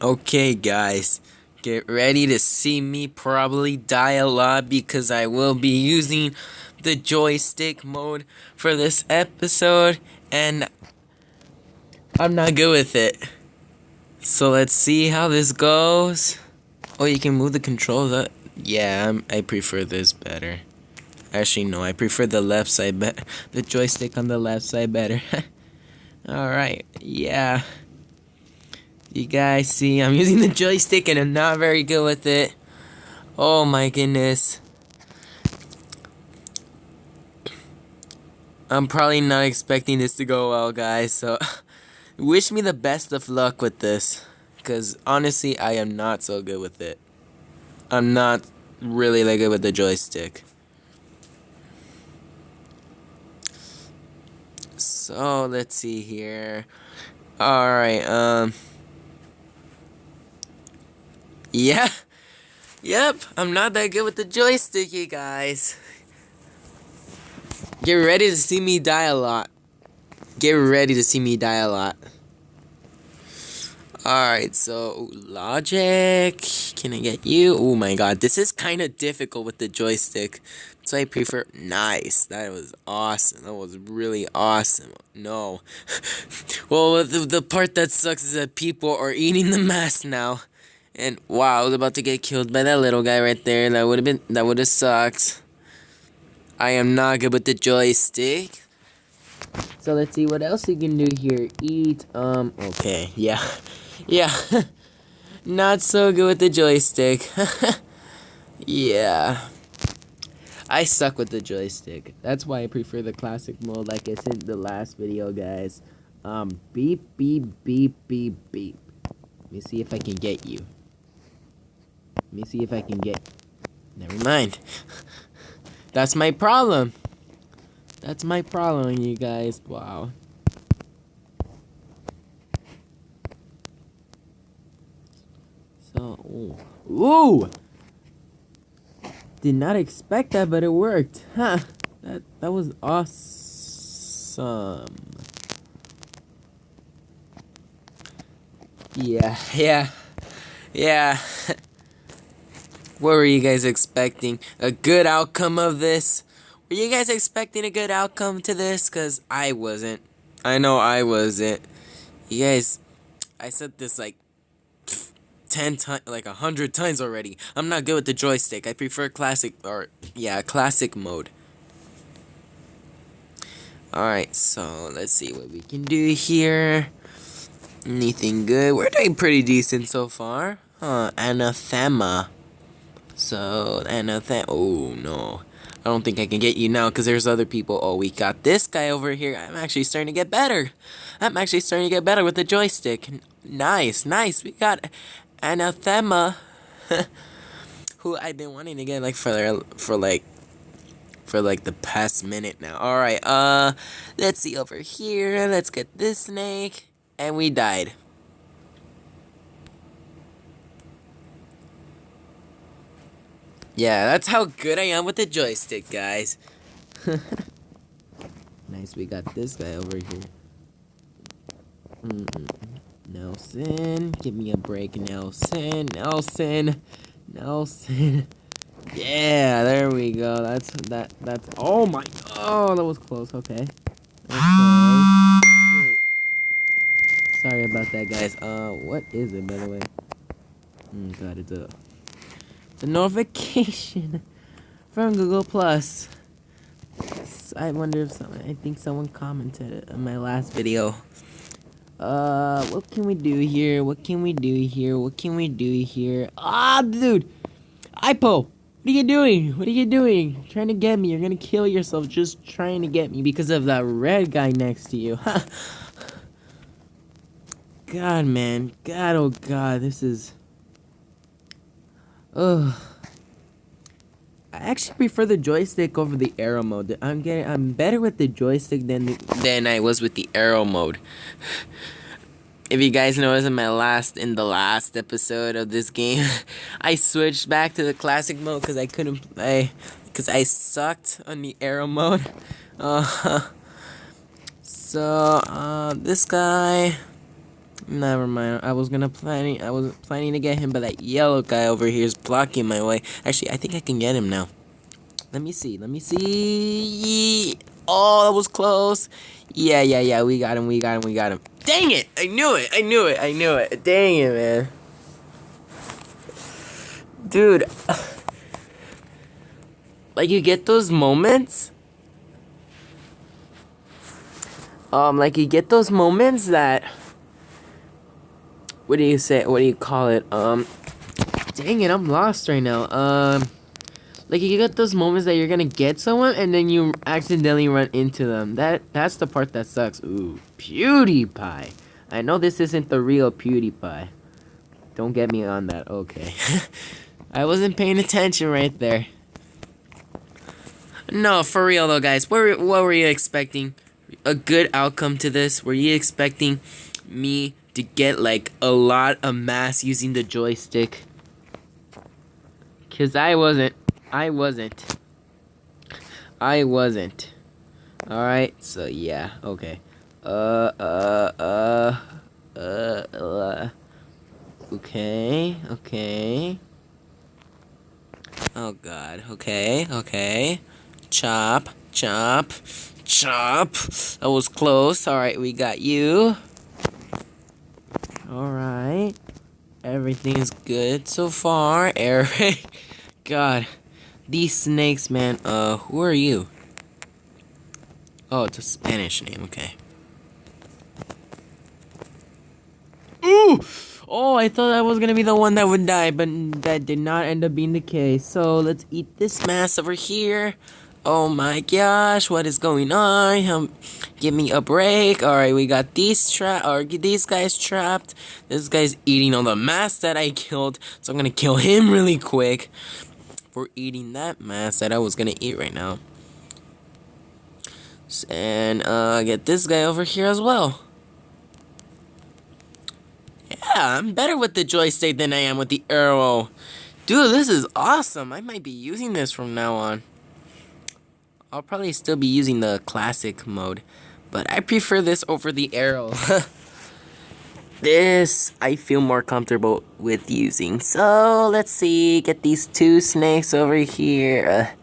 Okay, guys, get ready to see me probably die a lot because I will be using the joystick mode for this episode, and I'm not good with it. So let's see how this goes. Oh, you can move the controls. Yeah, I prefer this better. Actually, no, I prefer the left side better. The joystick on the left side better. Alright, yeah. You guys see, I'm using the joystick and I'm not very good with it. Oh my goodness. I'm probably not expecting this to go well, guys, so wish me the best of luck with this. Because honestly, I am not so good with it. I'm not really that good with the joystick. So, let's see here. Alright, yeah. Yep, I'm not that good with the joystick, you guys. Get ready to see me die a lot. Get ready to see me die a lot. Alright, so logic. Can I get you? Oh my god, this is kind of difficult with the joystick. So I prefer. Nice. That was awesome. That was really awesome. No. Well, the part that sucks is that people are eating the mask now. And wow, I was about to get killed by that little guy right there. That would have sucked. I am not good with the joystick. So let's see what else we can do here. Eat, okay, yeah. Yeah. Not so good with the joystick. Yeah. I suck with the joystick. That's why I prefer the classic mode like I said in the last video, guys. Beep, beep, beep, beep, beep. Let me see if I can get you. Let me see if I can get... Never mind. That's my problem. That's my problem, you guys. Wow. So, ooh! Did not expect that, but it worked. Huh. That was awesome. Yeah. What were you guys expecting? A good outcome of this? Were you guys expecting a good outcome to this? Cause I wasn't. I know I wasn't. You guys, I said this like 10 times, like 100 times already. I'm not good with the joystick. I prefer classic mode. Alright, so let's see what we can do here. Anything good? We're doing pretty decent so far. Anathema. So, oh no. I don't think I can get you now because there's other people. Oh, we got this guy over here. I'm actually starting to get better. With the joystick. Nice. We got Anathema. Who I've been wanting to get like for the past minute now. Alright, let's see over here. Let's get this snake. And we died. Yeah, that's how good I am with the joystick, guys. Nice, we got this guy over here. Nelson, give me a break, Nelson. Yeah, there we go. That's oh my, oh, that was close. Okay. Sorry about that, guys. What is it, by the way? God, it's a notification from Google Plus. I wonder if I think someone commented on my last video. What can we do here? Ah, dude! Ipo! What are you doing? Trying to get me. You're gonna kill yourself just trying to get me because of that red guy next to you. God, man. God, oh God, this is... Ugh. I actually prefer the joystick over the arrow mode. I'm better with the joystick than I was with the arrow mode. If you guys noticed in the last episode of this game, I switched back to the classic mode because I couldn't play, because I sucked on the arrow mode. This guy, Never mind. I was planning to get him, but that yellow guy over here is blocking my way. Actually, I think I can get him now. Let me see. Oh, that was close. Yeah. We got him. Dang it! I knew it. Dang it, man. Dude. Like, you get those moments. You get those moments that. What do you say? What do you call it? Dang it, I'm lost right now. Like, you get those moments that you're gonna get someone and then you accidentally run into them. That's the part that sucks. Ooh, PewDiePie. I know this isn't the real PewDiePie. Don't get me on that. Okay. I wasn't paying attention right there. No, for real though, guys. What were you expecting? A good outcome to this? Were you expecting me to get like a lot of mass using the joystick? Cause I wasn't. Alright, so yeah, okay. Okay. Oh god, okay. Chop. That was close. Alright, we got you. Alright. Everything's good so far. Eric. God. These snakes, man. Who are you? Oh, it's a Spanish name, okay. Ooh! Oh, I thought I was gonna be the one that would die, but that did not end up being the case. So, let's eat this mass over here. Oh my gosh, what is going on? Give me a break. Alright, we got these guys trapped. This guy's eating all the mass that I killed, so I'm gonna kill him really quick for eating that mass that I was gonna eat right now. And get this guy over here as well. Yeah, I'm better with the joystick than I am with the arrow. Dude, this is awesome. I might be using this from now on. I'll probably still be using the classic mode, but I prefer this over the arrow. This I feel more comfortable with using. So let's see, get these two snakes over here.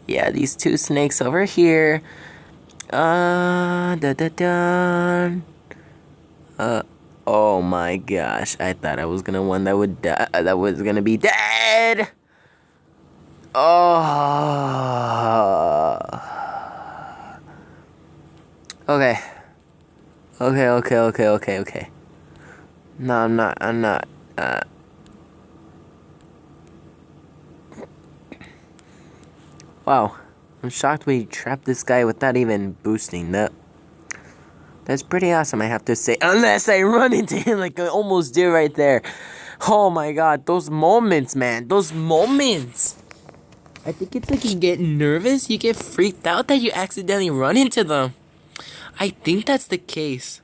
Yeah, these two snakes over here. Oh my gosh, I thought I was gonna one that would die, that was gonna be dead. Oh. Okay. No, I'm not. Wow. I'm shocked we trapped this guy without even boosting that. That's pretty awesome, I have to say. Unless I run into him like I almost did right there. Oh my god, those moments, man. Those moments. I think it's like you get nervous, you get freaked out that you accidentally run into them. I think that's the case.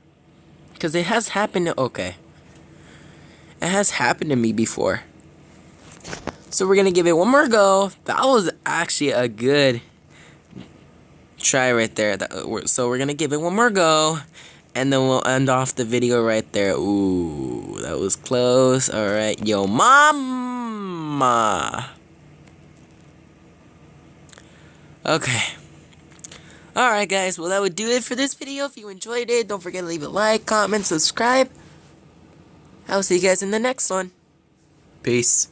Because it has happened to... Okay. It has happened to me before. So we're going to give it one more go. That was actually a good try right there. So we're going to give it one more go. And then we'll end off the video right there. Ooh, that was close. Alright. Yo, mama. Okay. Alright guys, well that would do it for this video. If you enjoyed it, don't forget to leave a like, comment, subscribe. I will see you guys in the next one. Peace.